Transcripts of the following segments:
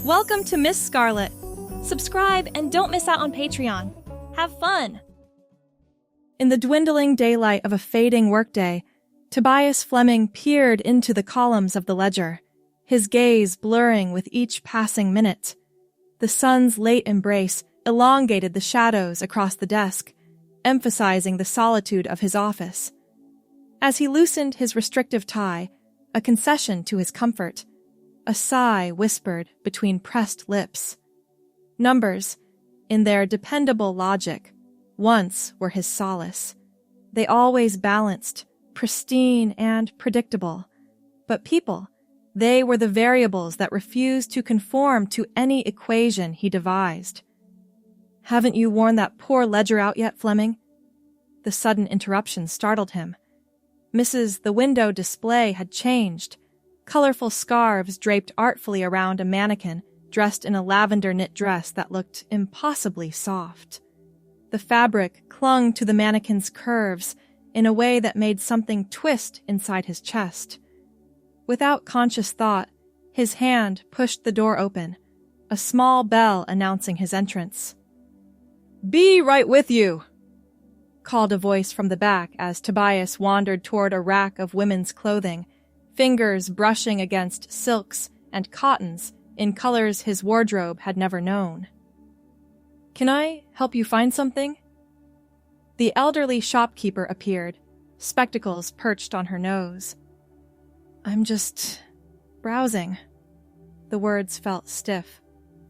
Welcome to Miss Scarlett. Subscribe and don't miss out on Patreon. Have fun! In the dwindling daylight of a fading workday, Tobias Fleming peered into the columns of the ledger, his gaze blurring with each passing minute. The sun's late embrace elongated the shadows across the desk, emphasizing the solitude of his office. As he loosened his restrictive tie, a concession to his comfort, a sigh whispered between pressed lips. Numbers, in their dependable logic, once were his solace. They always balanced, pristine and predictable. But people, they were the variables that refused to conform to any equation he devised. "Haven't you worn that poor ledger out yet, Fleming?" The sudden interruption startled him. The window display had changed. Colorful scarves draped artfully around a mannequin dressed in a lavender knit dress that looked impossibly soft. The fabric clung to the mannequin's curves in a way that made something twist inside his chest. Without conscious thought, his hand pushed the door open, a small bell announcing his entrance. "Be right with you!" called a voice from the back as Tobias wandered toward a rack of women's clothing, fingers brushing against silks and cottons in colors his wardrobe had never known. "Can I help you find something?" The elderly shopkeeper appeared, spectacles perched on her nose. "I'm just browsing." The words felt stiff,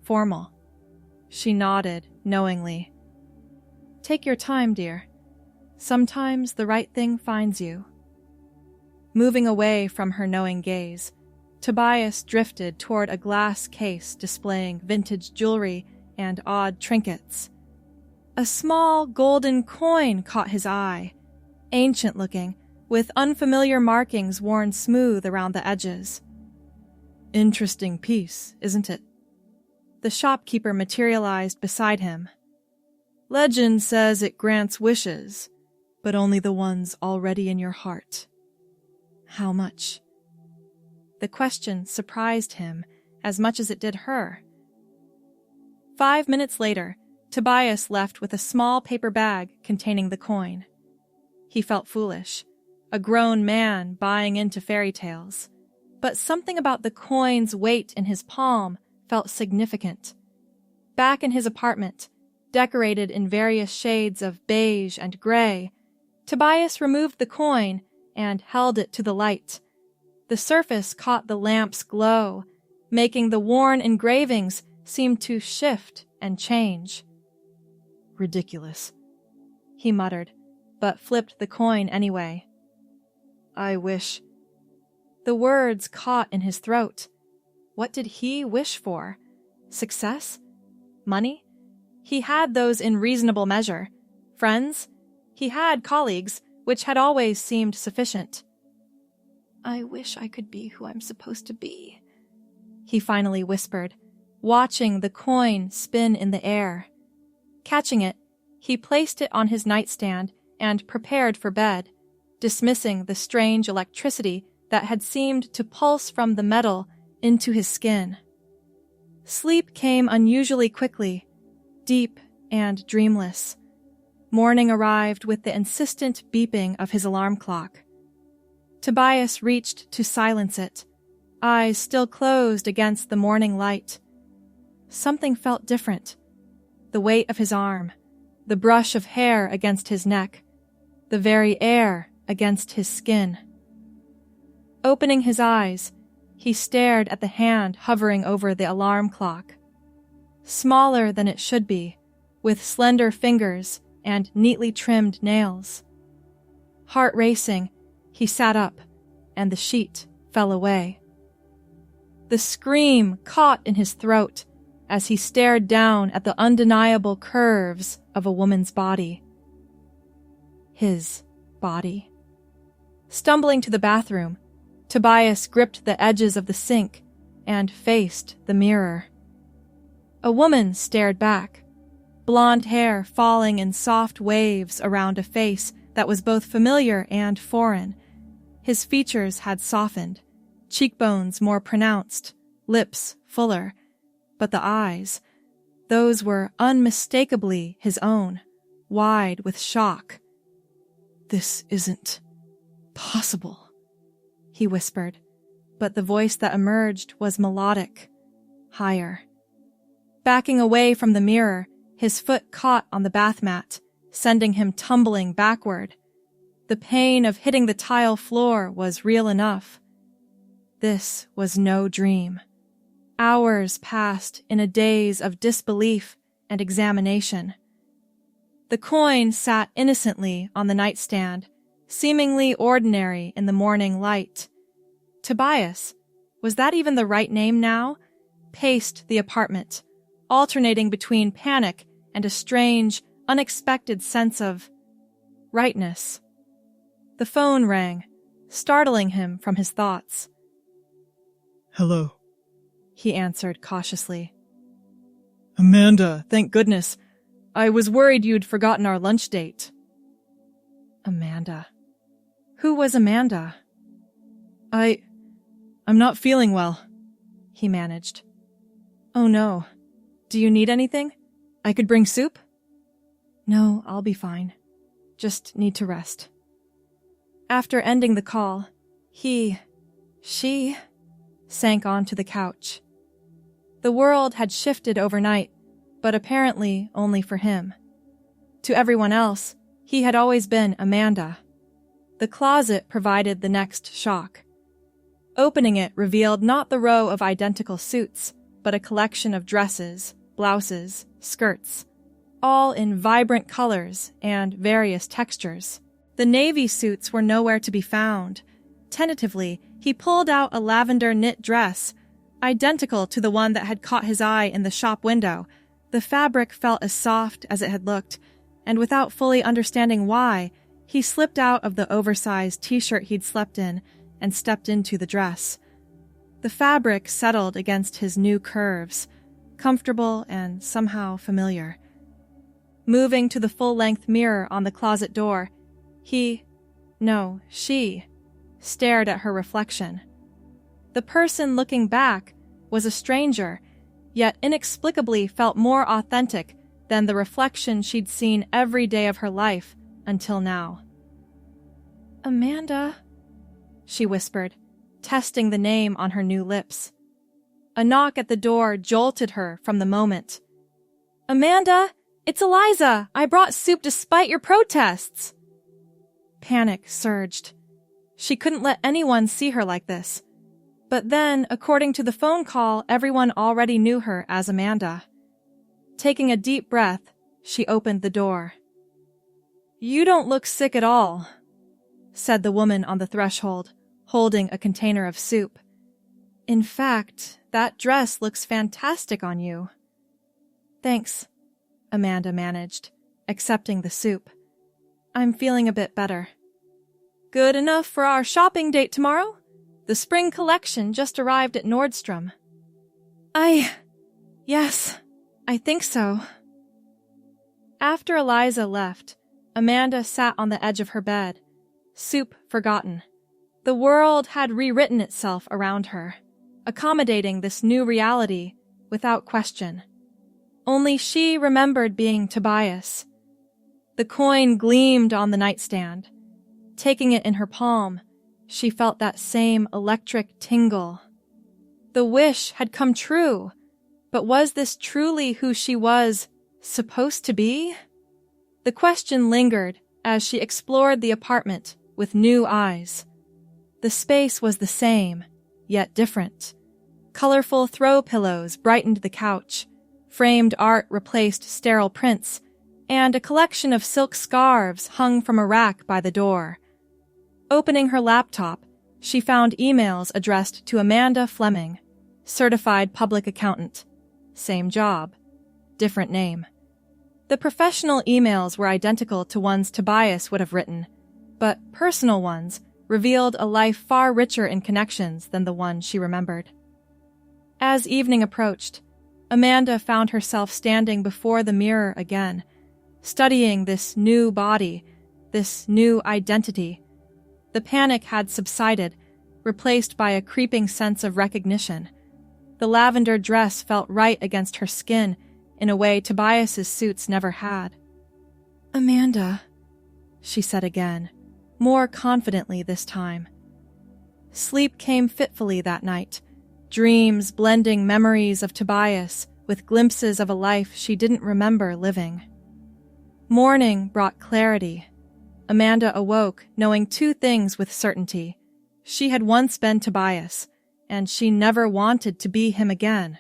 formal. She nodded knowingly. "Take your time, dear. Sometimes the right thing finds you." Moving away from her knowing gaze, Tobias drifted toward a glass case displaying vintage jewelry and odd trinkets. A small golden coin caught his eye, ancient-looking, with unfamiliar markings worn smooth around the edges. "Interesting piece, isn't it?" The shopkeeper materialized beside him. "Legend says it grants wishes, but only the ones already in your heart." "How much?" The question surprised him as much as it did her. 5 minutes later, Tobias left with a small paper bag containing the coin. He felt foolish, a grown man buying into fairy tales. But something about the coin's weight in his palm felt significant. Back in his apartment, decorated in various shades of beige and gray, Tobias removed the coin and held it to the light. The surface caught the lamp's glow, making the worn engravings seem to shift and change. "Ridiculous," he muttered, but flipped the coin anyway. "I wish..." The words caught in his throat. What did he wish for? Success? Money? He had those in reasonable measure. Friends? He had colleagues, which had always seemed sufficient. "I wish I could be who I'm supposed to be," he finally whispered, watching the coin spin in the air. Catching it, he placed it on his nightstand and prepared for bed, dismissing the strange electricity that had seemed to pulse from the metal into his skin. Sleep came unusually quickly, deep and dreamless. Morning arrived with the insistent beeping of his alarm clock. Tobias reached to silence it, eyes still closed against the morning light. Something felt different. The weight of his arm, the brush of hair against his neck, the very air against his skin. Opening his eyes, he stared at the hand hovering over the alarm clock. Smaller than it should be, with slender fingers and neatly trimmed nails. Heart racing, he sat up, and the sheet fell away. The scream caught in his throat as he stared down at the undeniable curves of a woman's body. His body. Stumbling to the bathroom, Tobias gripped the edges of the sink and faced the mirror. A woman stared back, blonde hair falling in soft waves around a face that was both familiar and foreign. His features had softened, cheekbones more pronounced, lips fuller, but the eyes, those were unmistakably his own, wide with shock. "This isn't possible," he whispered, but the voice that emerged was melodic, higher. Backing away from the mirror, his foot caught on the bath mat, sending him tumbling backward. The pain of hitting the tile floor was real enough. This was no dream. Hours passed in a daze of disbelief and examination. The coin sat innocently on the nightstand, seemingly ordinary in the morning light. Tobias, was that even the right name now? Paced the apartment, alternating between panic and a strange, unexpected sense of rightness. The phone rang, startling him from his thoughts. "Hello," he answered cautiously. "Amanda, thank goodness. I was worried you'd forgotten our lunch date." Amanda. Who was Amanda? I'm not feeling well," he managed. "Oh no. Do you need anything? I could bring soup?" "No, I'll be fine. Just need to rest." After ending the call, she sank onto the couch. The world had shifted overnight, but apparently only for him. To everyone else, he had always been Amanda. The closet provided the next shock. Opening it revealed not the row of identical suits, but a collection of dresses, blouses, skirts, all in vibrant colors and various textures. The navy suits were nowhere to be found. Tentatively, he pulled out a lavender knit dress, identical to the one that had caught his eye in the shop window. The fabric felt as soft as it had looked, and without fully understanding why, he slipped out of the oversized t-shirt he'd slept in and stepped into the dress. The fabric settled against his new curves, comfortable and somehow familiar. Moving to the full-length mirror on the closet door, she stared at her reflection. The person looking back was a stranger, yet inexplicably felt more authentic than the reflection she'd seen every day of her life until now. "Amanda," she whispered, testing the name on her new lips. A knock at the door jolted her from the moment. "Amanda, it's Eliza! I brought soup despite your protests!" Panic surged. She couldn't let anyone see her like this. But then, according to the phone call, everyone already knew her as Amanda. Taking a deep breath, she opened the door. "You don't look sick at all," said the woman on the threshold, holding a container of soup. "In fact, that dress looks fantastic on you." "Thanks," Amanda managed, accepting the soup. "I'm feeling a bit better." "Good enough for our shopping date tomorrow? The spring collection just arrived at Nordstrom." Yes, I think so." After Eliza left, Amanda sat on the edge of her bed, soup forgotten. The world had rewritten itself around her, accommodating this new reality without question. Only she remembered being Tobias. The coin gleamed on the nightstand. Taking it in her palm, she felt that same electric tingle. The wish had come true, but was this truly who she was supposed to be? The question lingered as she explored the apartment with new eyes. The space was the same, yet different. Colorful throw pillows brightened the couch, framed art replaced sterile prints, and a collection of silk scarves hung from a rack by the door. Opening her laptop, she found emails addressed to Amanda Fleming, certified public accountant. Same job, different name. The professional emails were identical to ones Tobias would have written, but personal ones revealed a life far richer in connections than the one she remembered. As evening approached, Amanda found herself standing before the mirror again, studying this new body, this new identity. The panic had subsided, replaced by a creeping sense of recognition. The lavender dress felt right against her skin in a way Tobias's suits never had. "Amanda," she said again, more confidently this time. Sleep came fitfully that night, dreams blending memories of Tobias with glimpses of a life she didn't remember living. Morning brought clarity. Amanda awoke knowing two things with certainty. She had once been Tobias, and she never wanted to be him again.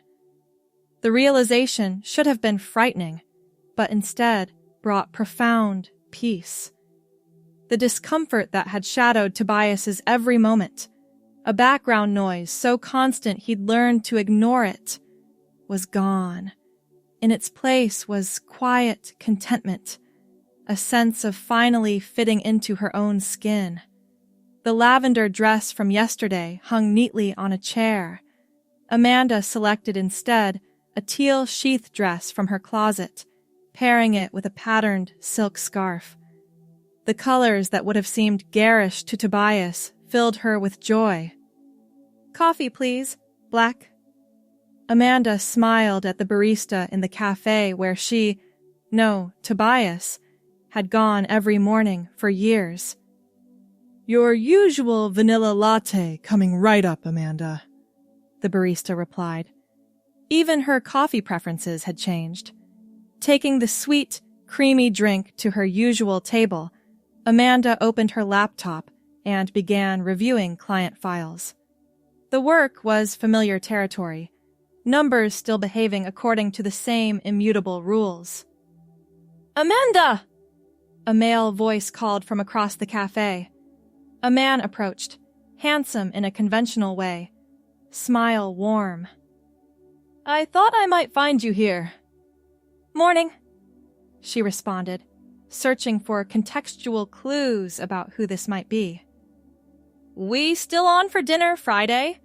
The realization should have been frightening, but instead brought profound peace. The discomfort that had shadowed Tobias's every moment, a background noise so constant he'd learned to ignore it, was gone. In its place was quiet contentment, a sense of finally fitting into her own skin. The lavender dress from yesterday hung neatly on a chair. Amanda selected instead a teal sheath dress from her closet, pairing it with a patterned silk scarf. The colors that would have seemed garish to Tobias filled her with joy. "Coffee, please. Black." Amanda smiled at the barista in the cafe where Tobias, had gone every morning for years. "Your usual vanilla latte coming right up, Amanda," the barista replied. Even her coffee preferences had changed. Taking the sweet, creamy drink to her usual table, Amanda opened her laptop and began reviewing client files. The work was familiar territory, numbers still behaving according to the same immutable rules. "Amanda!" A male voice called from across the cafe. A man approached, handsome in a conventional way, smile warm. "I thought I might find you here." "Morning," she responded, searching for contextual clues about who this might be. "We still on for dinner Friday?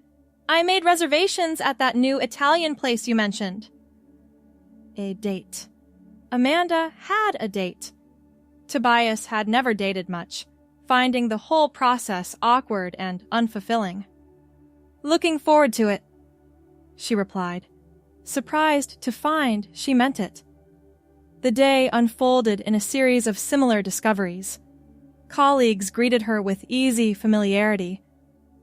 I made reservations at that new Italian place you mentioned." A date. Amanda had a date. Tobias had never dated much, finding the whole process awkward and unfulfilling. "Looking forward to it," she replied, surprised to find she meant it. The day unfolded in a series of similar discoveries. Colleagues greeted her with easy familiarity.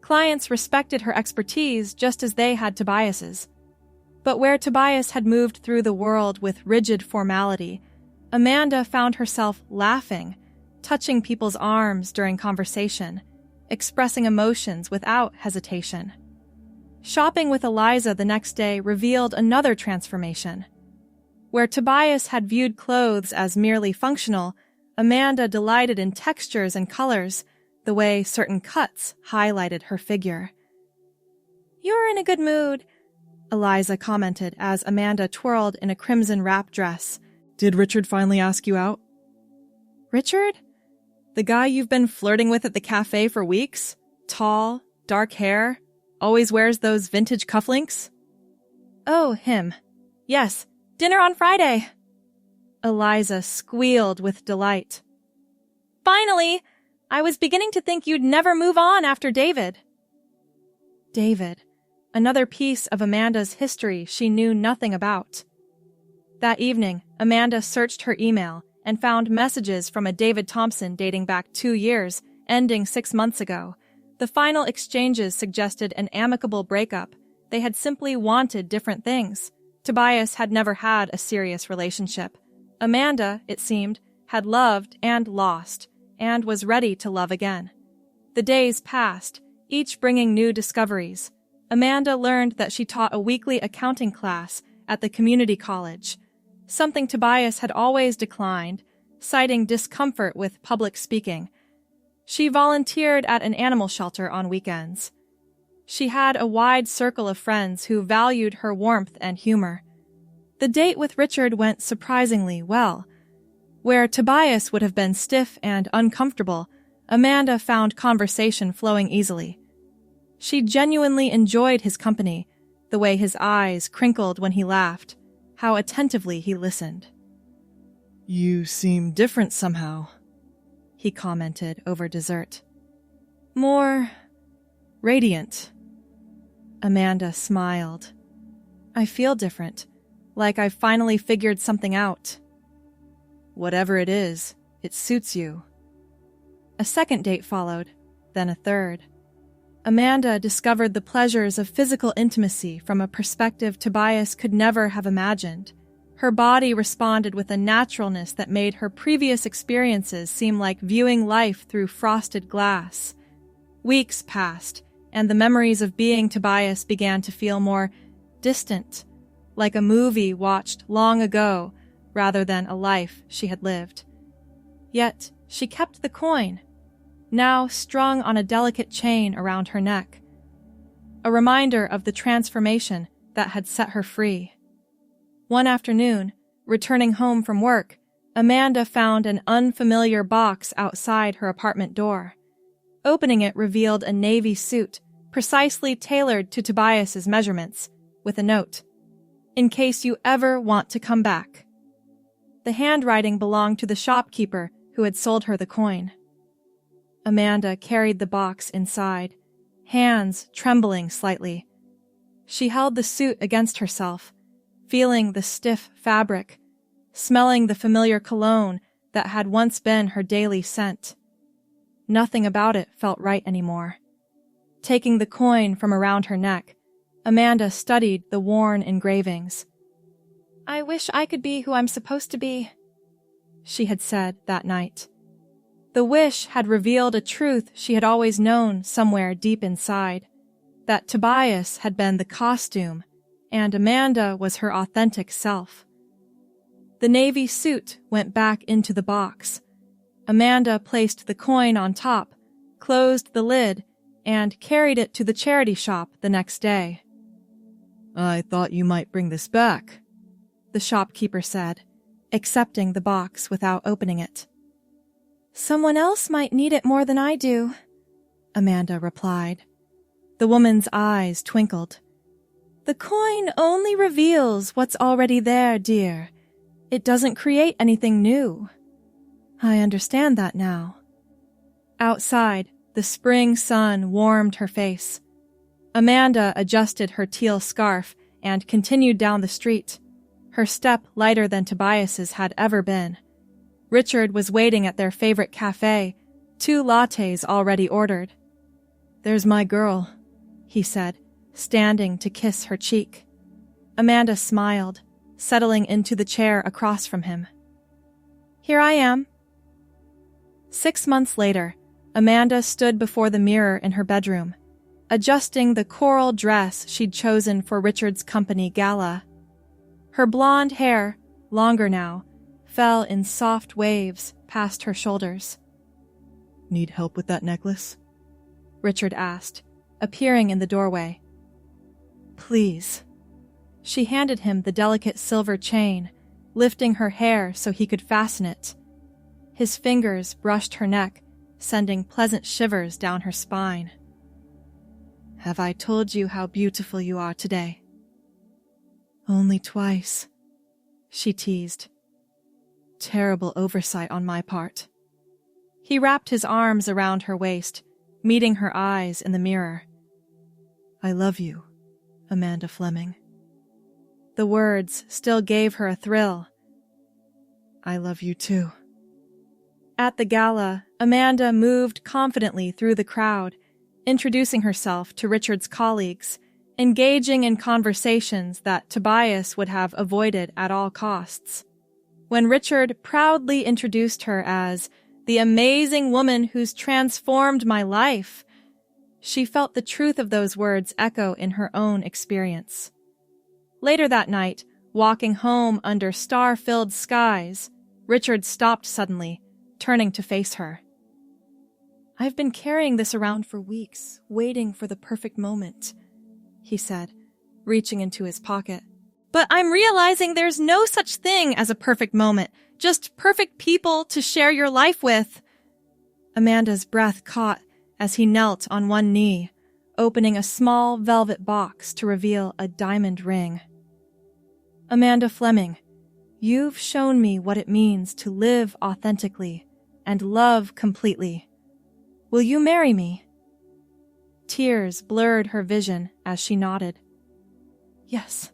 Clients respected her expertise just as they had Tobias's. But where Tobias had moved through the world with rigid formality, Amanda found herself laughing, touching people's arms during conversation, expressing emotions without hesitation. Shopping with Eliza the next day revealed another transformation. Where Tobias had viewed clothes as merely functional, Amanda delighted in textures and colors, the way certain cuts highlighted her figure. "You're in a good mood," Eliza commented as Amanda twirled in a crimson wrap dress. "Did Richard finally ask you out?" "Richard? The guy you've been flirting with at the cafe for weeks? Tall, dark hair, always wears those vintage cufflinks?" "Oh, him. Yes, dinner on Friday." Eliza squealed with delight. "Finally! I was beginning to think you'd never move on after David." David, another piece of Amanda's history she knew nothing about. That evening, Amanda searched her email and found messages from a David Thompson dating back 2 years, ending 6 months ago. The final exchanges suggested an amicable breakup. They had simply wanted different things. Tobias had never had a serious relationship. Amanda, it seemed, had loved and lost, and was ready to love again. The days passed, each bringing new discoveries. Amanda learned that she taught a weekly accounting class at the community college, something Tobias had always declined, citing discomfort with public speaking. She volunteered at an animal shelter on weekends. She had a wide circle of friends who valued her warmth and humor. The date with Richard went surprisingly well. Where Tobias would have been stiff and uncomfortable, Amanda found conversation flowing easily. She genuinely enjoyed his company, the way his eyes crinkled when he laughed, how attentively he listened. "You seem different somehow," he commented over dessert. "More radiant." Amanda smiled. I feel different, like I've finally figured something out. Whatever it is, it suits you. A second date followed, then a third. Amanda discovered the pleasures of physical intimacy from a perspective Tobias could never have imagined. Her body responded with a naturalness that made her previous experiences seem like viewing life through frosted glass. Weeks passed, and the memories of being Tobias began to feel more distant, like a movie watched long ago rather than a life she had lived. Yet she kept the coin, now strung on a delicate chain around her neck, a reminder of the transformation that had set her free. One afternoon, returning home from work, Amanda found an unfamiliar box outside her apartment door. Opening it revealed a navy suit, precisely tailored to Tobias's measurements, with a note, "In case you ever want to come back." The handwriting belonged to the shopkeeper who had sold her the coin. Amanda carried the box inside, hands trembling slightly. She held the suit against herself, feeling the stiff fabric, smelling the familiar cologne that had once been her daily scent. Nothing about it felt right anymore. Taking the coin from around her neck, Amanda studied the worn engravings. "I wish I could be who I'm supposed to be," she had said that night. The wish had revealed a truth she had always known somewhere deep inside, that Tobias had been the costume, and Amanda was her authentic self. The navy suit went back into the box. Amanda placed the coin on top, closed the lid, and carried it to the charity shop the next day. "I thought you might bring this back," the shopkeeper said, accepting the box without opening it. "Someone else might need it more than I do," Amanda replied. The woman's eyes twinkled. "The coin only reveals what's already there, dear. It doesn't create anything new." "I understand that now." Outside, the spring sun warmed her face. Amanda adjusted her teal scarf and continued down the street, her step lighter than Tobias's had ever been. Richard was waiting at their favorite cafe, 2 lattes already ordered. "There's my girl," he said, standing to kiss her cheek. Amanda smiled, settling into the chair across from him. "Here I am." 6 months later, Amanda stood before the mirror in her bedroom, adjusting the coral dress she'd chosen for Richard's company gala. Her blonde hair, longer now, fell in soft waves past her shoulders. "Need help with that necklace?" Richard asked, appearing in the doorway. "Please." She handed him the delicate silver chain, lifting her hair so he could fasten it. His fingers brushed her neck, sending pleasant shivers down her spine. "Have I told you how beautiful you are today?" "Only twice," she teased. "Terrible oversight on my part." He wrapped his arms around her waist, meeting her eyes in the mirror. "I love you, Amanda Fleming." The words still gave her a thrill. "I love you too." At the gala, Amanda moved confidently through the crowd, introducing herself to Richard's colleagues, engaging in conversations that Tobias would have avoided at all costs. When Richard proudly introduced her as the amazing woman who's transformed my life, she felt the truth of those words echo in her own experience. Later that night, walking home under star-filled skies, Richard stopped suddenly, turning to face her. "I've been carrying this around for weeks, waiting for the perfect moment," he said, reaching into his pocket. "But I'm realizing there's no such thing as a perfect moment, just perfect people to share your life with." Amanda's breath caught as he knelt on one knee, opening a small velvet box to reveal a diamond ring. "Amanda Fleming, you've shown me what it means to live authentically and love completely. Will you marry me?" Tears blurred her vision as she nodded. "Yes,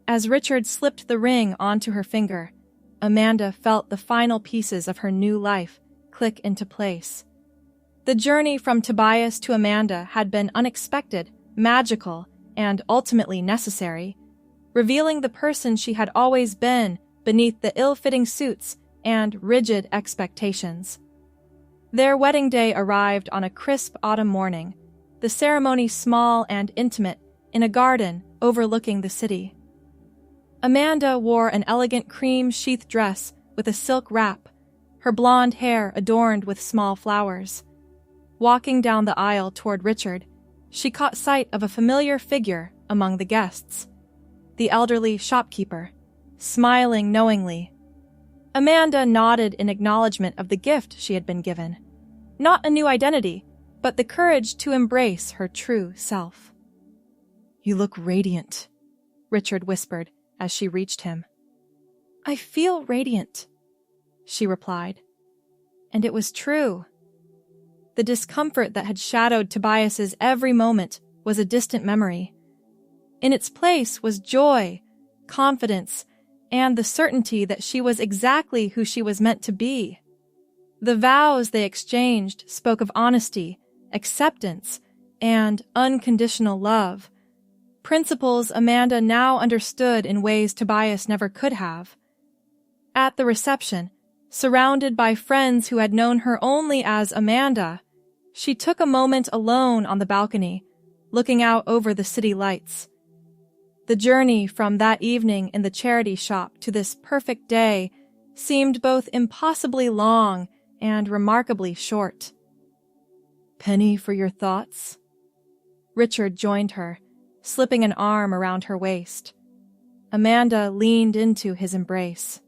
As Richard slipped the ring onto her finger, Amanda felt the final pieces of her new life click into place. The journey from Tobias to Amanda had been unexpected, magical, and ultimately necessary, revealing the person she had always been beneath the ill-fitting suits and rigid expectations. Their wedding day arrived on a crisp autumn morning, the ceremony small and intimate in a garden overlooking the city. Amanda wore an elegant cream-sheath dress with a silk wrap, her blonde hair adorned with small flowers. Walking down the aisle toward Richard, she caught sight of a familiar figure among the guests, the elderly shopkeeper, smiling knowingly. Amanda nodded in acknowledgement of the gift she had been given. Not a new identity, but the courage to embrace her true self. "You look radiant," Richard whispered as she reached him. "I feel radiant," she replied. And it was true. The discomfort that had shadowed Tobias's every moment was a distant memory. In its place was joy, confidence, and the certainty that she was exactly who she was meant to be. The vows they exchanged spoke of honesty, acceptance, and unconditional love, principles Amanda now understood in ways Tobias never could have. At the reception, surrounded by friends who had known her only as Amanda, she took a moment alone on the balcony, looking out over the city lights. The journey from that evening in the charity shop to this perfect day seemed both impossibly long and remarkably short. "Penny for your thoughts?" Richard joined her, slipping an arm around her waist. Amanda leaned into his embrace.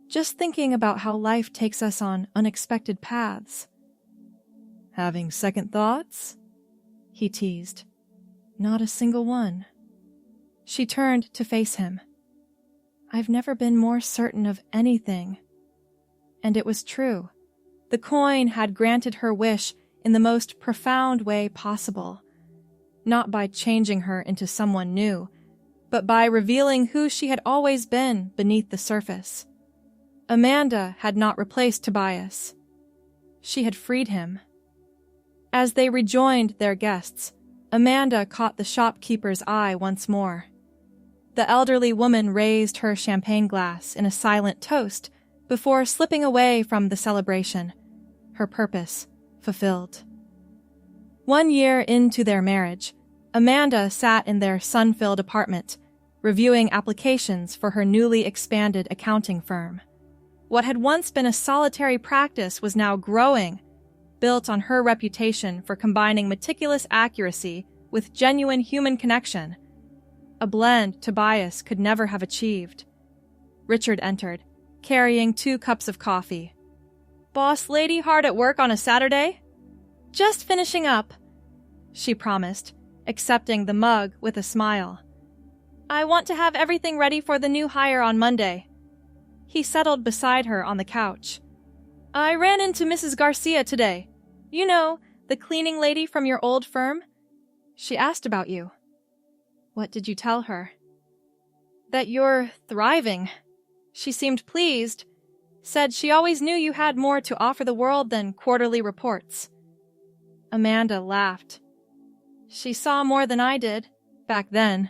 "Just thinking about how life takes us on unexpected paths." "Having second thoughts?" he teased. "Not a single one." She turned to face him. "I've never been more certain of anything." And it was true. The coin had granted her wish in the most profound way possible, not by changing her into someone new, but by revealing who she had always been beneath the surface. Amanda had not replaced Tobias. She had freed him. As they rejoined their guests, Amanda caught the shopkeeper's eye once more. The elderly woman raised her champagne glass in a silent toast before slipping away from the celebration, her purpose fulfilled. 1 year into their marriage, Amanda sat in their sun-filled apartment, reviewing applications for her newly expanded accounting firm. What had once been a solitary practice was now growing, built on her reputation for combining meticulous accuracy with genuine human connection, a blend Tobias could never have achieved. Richard entered, carrying 2 cups of coffee. "Boss lady hard at work on a Saturday?" "Just finishing up," she promised, accepting the mug with a smile. "I want to have everything ready for the new hire on Monday." He settled beside her on the couch. "I ran into Mrs. Garcia today. You know, the cleaning lady from your old firm. She asked about you." "What did you tell her?" "That you're thriving." She seemed pleased, said she always knew you had more to offer the world than quarterly reports. Amanda laughed. She saw more than I did, back then.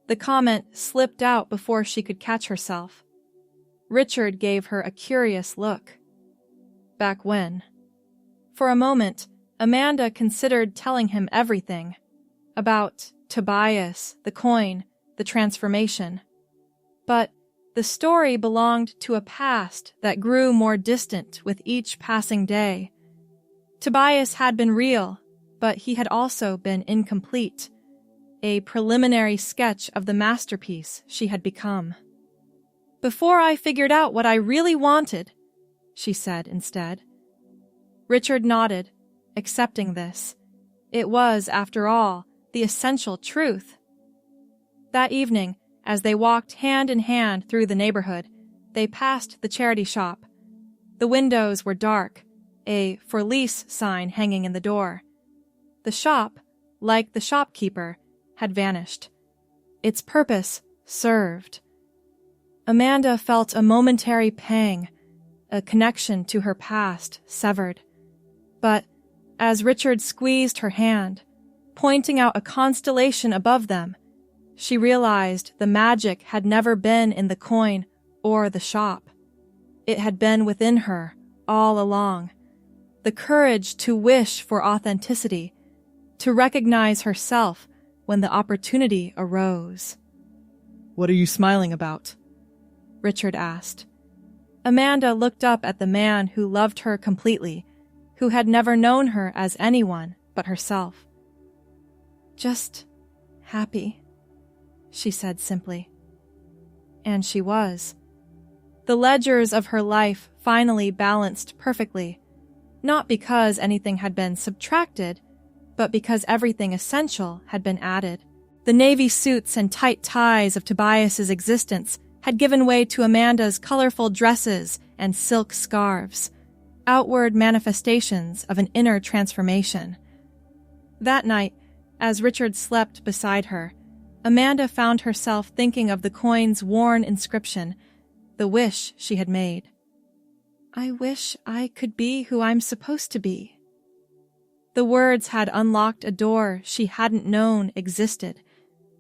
The comment slipped out before she could catch herself. Richard gave her a curious look. Back when? For a moment, Amanda considered telling him everything. About Tobias, the coin, the transformation. But the story belonged to a past that grew more distant with each passing day. Tobias had been real, but he had also been incomplete. A preliminary sketch of the masterpiece she had become. "Before I figured out what I really wanted," she said instead. Richard nodded, accepting this. It was, after all, the essential truth. That evening, as they walked hand in hand through the neighborhood, they passed the charity shop. The windows were dark, a "for lease" sign hanging in the door. The shop, like the shopkeeper, had vanished. Its purpose served. Amanda felt a momentary pang, a connection to her past severed. But as Richard squeezed her hand, pointing out a constellation above them, she realized the magic had never been in the coin or the shop. It had been within her all along. The courage to wish for authenticity, to recognize herself when the opportunity arose. What are you smiling about? Richard asked. Amanda looked up at the man who loved her completely, who had never known her as anyone but herself. Just happy, she said simply. And she was. The ledgers of her life finally balanced perfectly, not because anything had been subtracted, but because everything essential had been added. The navy suits and tight ties of Tobias's existence had given way to Amanda's colorful dresses and silk scarves, outward manifestations of an inner transformation. That night, as Richard slept beside her, Amanda found herself thinking of the coin's worn inscription, the wish she had made. I wish I could be who I'm supposed to be. The words had unlocked a door she hadn't known existed,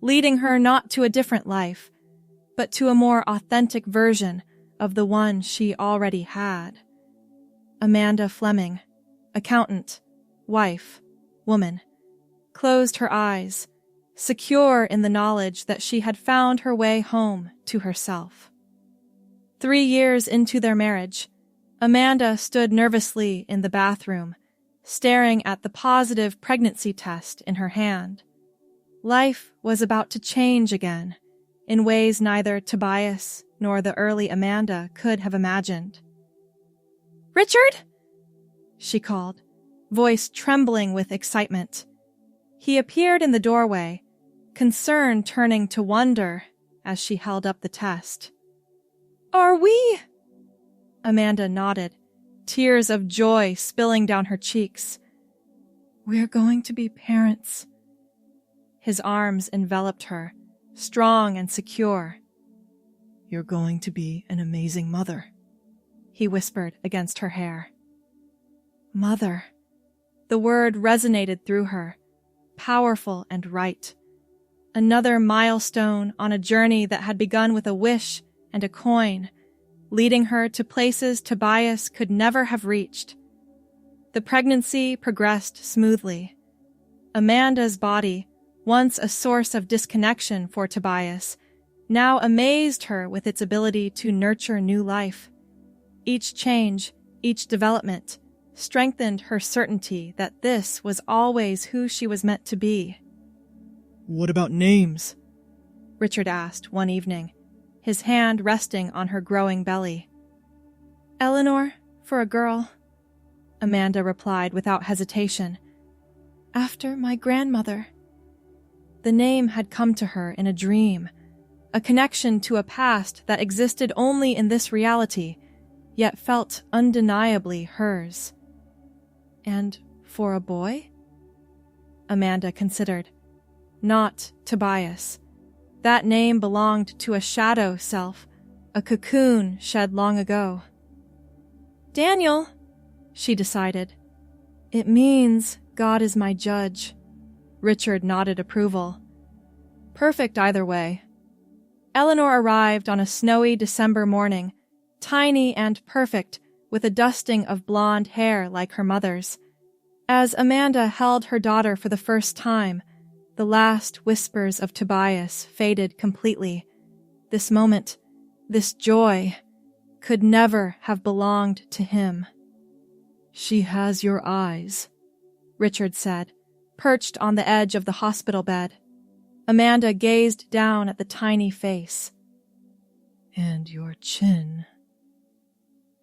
leading her not to a different life, but to a more authentic version of the one she already had. Amanda Fleming, accountant, wife, woman, closed her eyes, secure in the knowledge that she had found her way home to herself. 3 years into their marriage, Amanda stood nervously in the bathroom, staring at the positive pregnancy test in her hand. Life was about to change again, in ways neither Tobias nor the early Amanda could have imagined. "Richard?" she called, voice trembling with excitement. He appeared in the doorway, concern turning to wonder as she held up the test. "Are we?" Amanda nodded, tears of joy spilling down her cheeks. "We're going to be parents." His arms enveloped her, strong and secure. You're going to be an amazing mother, he whispered against her hair. Mother. The word resonated through her, powerful and right. Another milestone on a journey that had begun with a wish and a coin, leading her to places Tobias could never have reached. The pregnancy progressed smoothly. Amanda's body, once a source of disconnection for Tobias, now amazed her with its ability to nurture new life. Each change, each development, strengthened her certainty that this was always who she was meant to be. What about names? Richard asked one evening, his hand resting on her growing belly. Eleanor, for a girl, Amanda replied without hesitation. After my grandmother. The name had come to her in a dream, a connection to a past that existed only in this reality, yet felt undeniably hers. And for a boy? Amanda considered. Not Tobias. That name belonged to a shadow self, a cocoon shed long ago. Daniel, she decided. It means God is my judge. Richard nodded approval. Perfect either way. Eleanor arrived on a snowy December morning, tiny and perfect, with a dusting of blonde hair like her mother's. As Amanda held her daughter for the first time, the last whispers of Tobias faded completely. This moment, this joy, could never have belonged to him. She has your eyes, Richard said, perched on the edge of the hospital bed. Amanda gazed down at the tiny face. And your chin.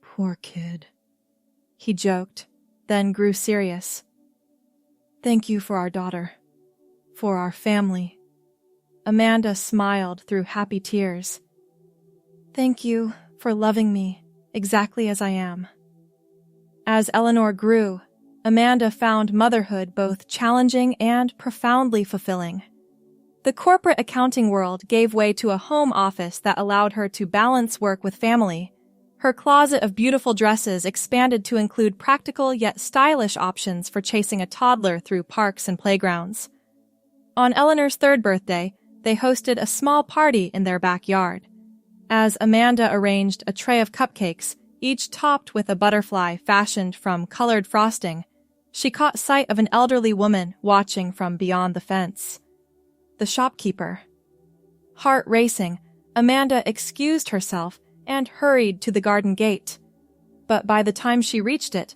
Poor kid, he joked, then grew serious. Thank you for our daughter. For our family. Amanda smiled through happy tears. Thank you for loving me exactly as I am. As Eleanor grew, Amanda found motherhood both challenging and profoundly fulfilling. The corporate accounting world gave way to a home office that allowed her to balance work with family. Her closet of beautiful dresses expanded to include practical yet stylish options for chasing a toddler through parks and playgrounds. On Eleanor's 3rd birthday, they hosted a small party in their backyard. As Amanda arranged a tray of cupcakes, each topped with a butterfly fashioned from colored frosting, she caught sight of an elderly woman watching from beyond the fence. The shopkeeper. Heart racing, Amanda excused herself and hurried to the garden gate. But by the time she reached it,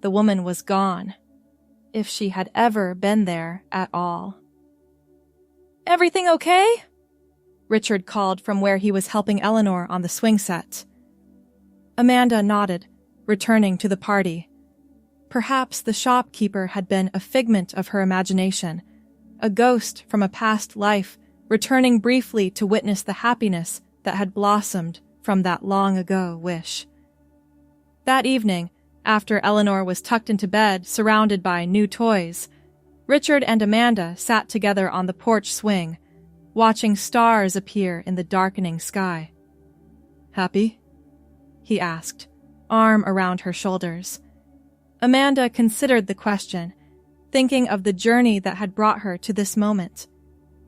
the woman was gone, if she had ever been there at all. "Everything okay?" Richard called from where he was helping Eleanor on the swing set. Amanda nodded, returning to the party. Perhaps the shopkeeper had been a figment of her imagination, a ghost from a past life returning briefly to witness the happiness that had blossomed from that long-ago wish. That evening, after Eleanor was tucked into bed surrounded by new toys, Richard and Amanda sat together on the porch swing, watching stars appear in the darkening sky. "Happy?" he asked, arm around her shoulders. Amanda considered the question, thinking of the journey that had brought her to this moment.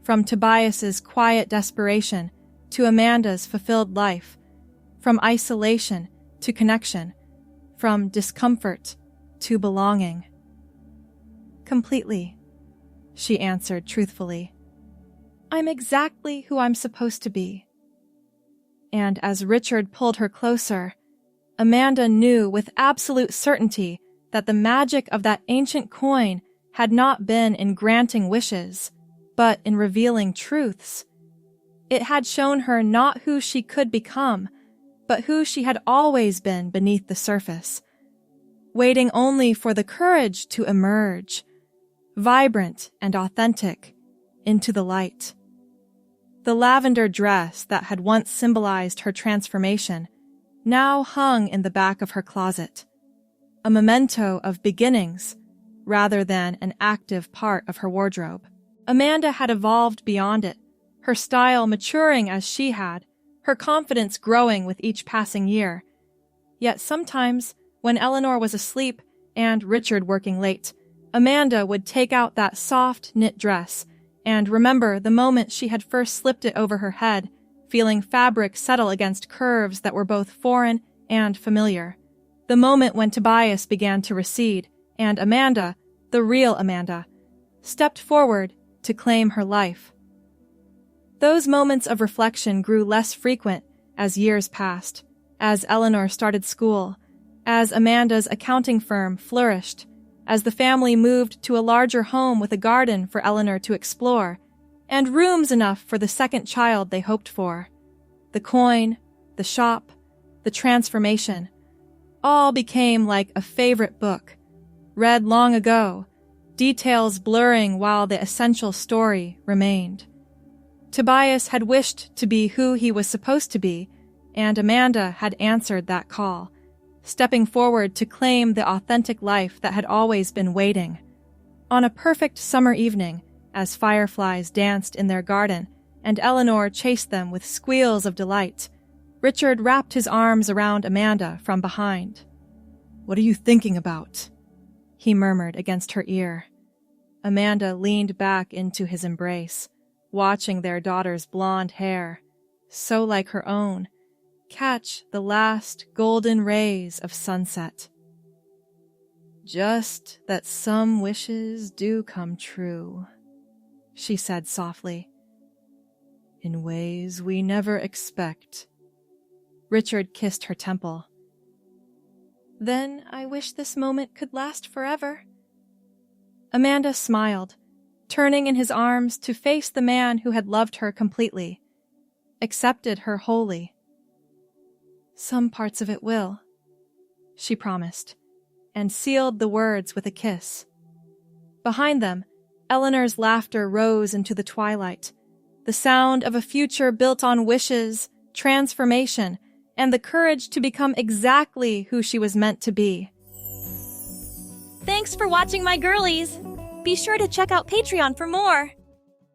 From Tobias's quiet desperation to Amanda's fulfilled life, from isolation to connection, from discomfort to belonging. "Completely," she answered truthfully. "I'm exactly who I'm supposed to be." And as Richard pulled her closer, Amanda knew with absolute certainty that the magic of that ancient coin had not been in granting wishes, but in revealing truths. It had shown her not who she could become, but who she had always been beneath the surface, waiting only for the courage to emerge, vibrant and authentic, into the light. The lavender dress that had once symbolized her transformation now hung in the back of her closet, a memento of beginnings rather than an active part of her wardrobe. Amanda had evolved beyond it, her style maturing as she had, her confidence growing with each passing year. Yet sometimes, when Eleanor was asleep and Richard working late, Amanda would take out that soft knit dress and remember the moment she had first slipped it over her head, feeling fabric settle against curves that were both foreign and familiar. The moment when Tobias began to recede, and Amanda, the real Amanda, stepped forward to claim her life. Those moments of reflection grew less frequent as years passed, as Eleanor started school, as Amanda's accounting firm flourished, as the family moved to a larger home with a garden for Eleanor to explore, and rooms enough for the second child they hoped for. The coin, the shop, the transformation, all became like a favorite book, read long ago, details blurring while the essential story remained. Tobias had wished to be who he was supposed to be, and Amanda had answered that call, stepping forward to claim the authentic life that had always been waiting. On a perfect summer evening, as fireflies danced in their garden and Eleanor chased them with squeals of delight, Richard wrapped his arms around Amanda from behind. "What are you thinking about?" he murmured against her ear. Amanda leaned back into his embrace, watching their daughter's blonde hair, so like her own, catch the last golden rays of sunset. "Just that some wishes do come true," she said softly. "In ways we never expect." Richard kissed her temple. "Then I wish this moment could last forever." Amanda smiled, turning in his arms to face the man who had loved her completely, accepted her wholly. "Some parts of it will," she promised, and sealed the words with a kiss. Behind them, Eleanor's laughter rose into the twilight, the sound of a future built on wishes, transformation, and the courage to become exactly who she was meant to be. Thanks for watching, my girlies! Be sure to check out Patreon for more!